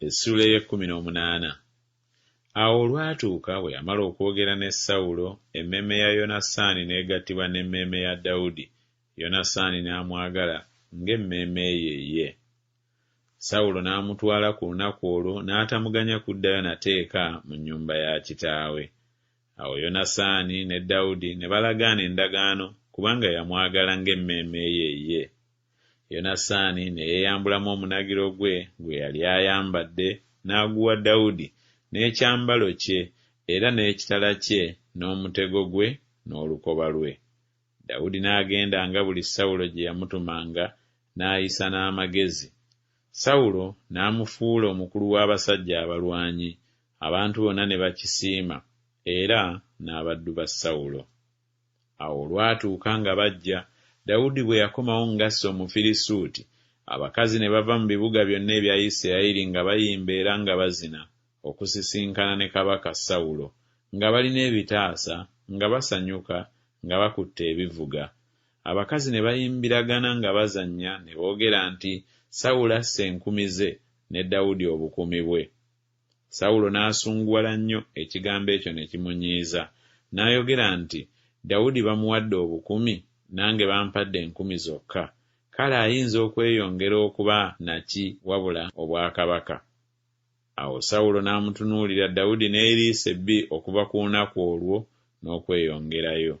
Essula y'e18. Awo olwatuuka bwe yamala okwogera ne Sawulo, emmeeme ya Yonasaani n'egattibwa n'emmeeme ya Dawudi. Yonasaani n'amwagala ng'emmeeme ye. Sawulo n'amutwala ku lunaku olwo n'atamuganya kuddayo nateeka mu nnyumba ya kitaawe. Awo Yonasaani ne Dawudi ne balagaana endagaano kubanga yamwagala ng'emmeeme ye. Yonasaani ne yeeyambulamu omunagiro gwe yali ayambadde n'aguwa Dawudi n'ekyambalo kye era n'ekitala kye n'omutego gwe n'olukoba lwe. Dawudi n'agenda nga buli Sawulo gye yamutumanga n'ayisa n'amagezi. Sawulo n'amufuula omukulu w'abasajja abalwanyi, abantu bonna ne bakisiima era n'abaddu ba Sawulo. Awo olwatuuka nga bajja, Dawudi bwe yakomawo ng'assa Omufirisuuti, abakazi ne bava mu bibuga byonna ebya Isirayiri nga bayimba era nga bazina okusisinkana ne kabaka Sawulo, nga balina ebitaasa, nga basanyuka, nga bakutte ebivuga. Abakazi ne bayimbiragana nga bazannya ne boogera nti Sawulo asse enkumi ze ne Dawudi obukumi bwe. Sawulo n'asunguwala nnyo, ekigambo ekyo ne kimunyiiza, n'ayogera nti Dawudi bamuwadde obukumi, nange bampadde enkumi zokka. Kale ayinza okweyongera okuba naki wabula obwakabaka? Awo Sawulo n'amutunuulira Dawudi n'eriisa ebbi okuva ku lunaku olwo n'okweyongerayo.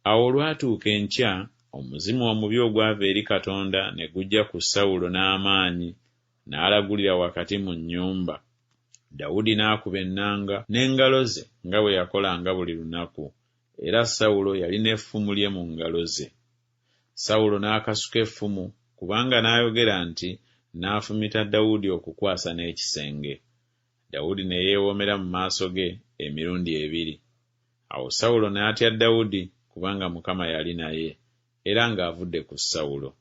Awo olwatuuka enkya, omuzimu omubi ogwava eri Katonda ne gujja ku Sawulo n'amaanyi, n'alagulira wakati mu nnyumba. Dawudi n'akuba ennanga n'engalo ze nga bwe yakolanga buli lunaku, era Sawulo yalina effumu lye mu ngalo ze. Sawulo n'akasuka effumu kubanga n'ayogera nti n'afumita Dawudi okukwasa n'ekisenge. Dawudi ne yeewomera mu maaso ge emirundi 2. Awo Sawulo n'atya Dawudi kubanga Mukama yali naye, era ng'avudde ku Sawulo.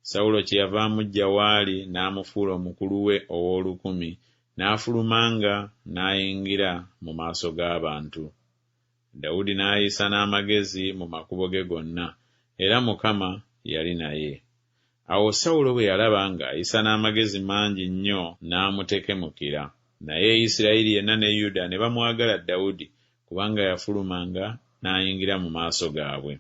Sawulo kyeyava amujja waali n'amufuula omukulu we ow'olukumi, n'afulumanga n'ayingira mu maaso g'abantu. Dawudi n'ayisa n'amagezi mu makubo ge gonna, era Mukama yali naye. Awo Sawulo bwe yalaba ng'ayisa n'amagezi mangi nnyo n'amutekemukira, naye Isirayiri yenna ne Yuda ne bamwagala Dawudi kubanga yafulumanga n'ayingira mu maaso gaabwe.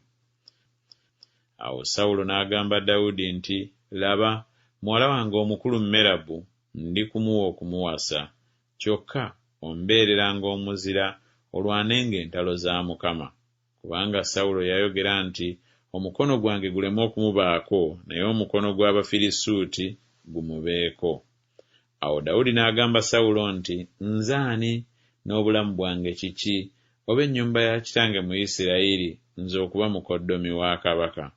Awo Sawulo n'agamba Dawudi nti, "Laba, muwala wange omukulu Merabu ndi kumuwa okumuwasa, kyokka ombeereranga omuzira olwanenga entalo za Mukama." Kubanga Sawulo yayogera nti, "Omukono gwange guleme okumubaako, naye omukono gw'Abafirisuuti gumubeeko." Awo Dawudi n'agamba Sawulo nti, "Nze ani, n'obulamu bwange kiki, oba ennyumba ya kitange mu Isirayiri, nze okuba mukoddomi wa kabaka?"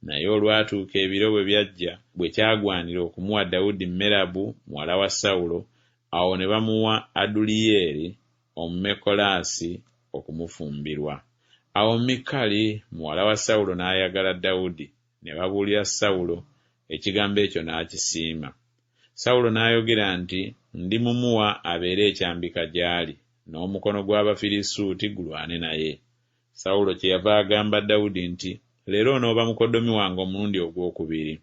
Naye olwatuuka ebiro bwe byajja, bwe kyagwanira okumuwa Dawudi Merabu muwala wa Sawulo, awo ne bamuwa Aduliyeri Omumekolaasi okumufumbirwa. Awo Mikali muwala wa Sawulo n'ayagala Dawudi, ne babuulira Sawulo, ekigambo ekyo n'akisiima. Sawulo n'ayogera nti, "Ndimumuwa abeere ekyambika gy'ali, n'omukono gw'Abafirisuuti gulwane naye." Sawulo kyeyava agamba Dawudi nti, "Leero onooba mukoddomi wange omulundi ogwokubiri."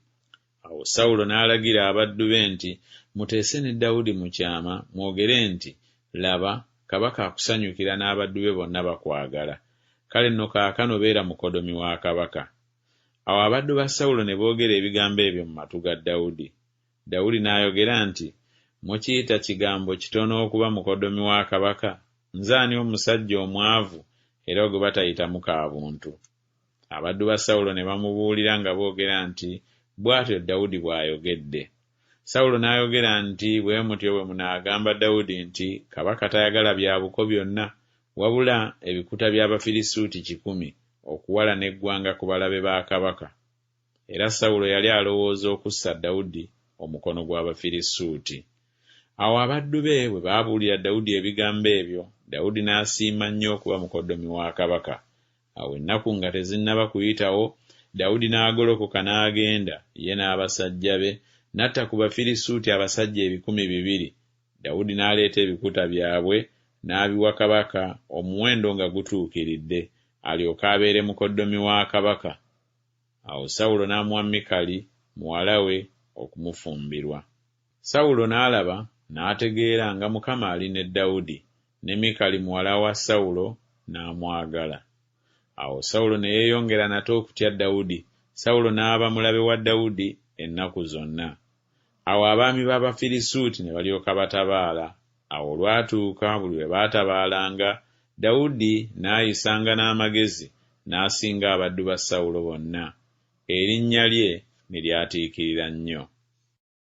Awo Sawulo n'alagira abaddu be nti, "Muteese ne Dawudi mu kyama, mwogere nti, 'Laba, kabaka akusanyukira n'abaddu be bonna bakwagala. Kale nno kaakano beera mukoddomi wa kabaka.'" Awo abaddu ba Sawulo ne boogera ebigambo ebyo mu matu ga Dawudi. Dawudi n'ayogera nti, "Mukiyita kigambo kitono okuba mukoddomi wa kabaka? Nze ani omusajja omwavu era gwe batayitamu ka buntu?" Abaddu ba Sawulo ne bamubuulira nga boogera nti, "Bw'atyo Dawudi bw'ayogedde." Sawulo n'ayogera nti, "Bwe mutyo bwe munaagamba Dawudi nti, 'Kabaka tayagala bya buko byonna, wabula ebikuta by'Abafirisuuti 100 okuwalana eggwanga ku balabe ba kabaka.'" Era Sawulo yali alowooza okussa Dawudi omukono gw'Abafirisuuti. Awo abaddu be bwe baabuulira Dawudi ebigambo ebyo, Dawudi n'asiima nnyo okuba mukoddomi wa kabaka. Awo ennaku nga tezinnaba kuyitawo, Dawudi n'agolokoka n'agenda, ye n'abasajja be, n'atta ku Bafirisuuti abasajja 200,000. Dawudi n'aleeta ebikuta byabwe n'abiwa kabaka, omuwendo nga gutuukiridde, alyoke abeere mukoddomi wa kabaka. Awo Sawulo n'amuwa Mikali muwala we okumufumbirwa. Sawulo n'alaba n'ategeera nga Mukama ali ne Dawudi, ne Mikali muwala wa Sawulo n'amwagala. Awo Sawulo ne yeeyongera nate okutya Dawudi. Sawulo n'aba mulabe wa Dawudi ennaku zonna. Awo abaami b'Abafirisuuti ne balyoka batabaala. Awo olwatuuka buli lwe baatabaalanga, Dawudi n'ayisanga n'amagezi n'asinga abaddu ba Sawulo bonna. Erinnya lye ne lyatiikirira nnyo.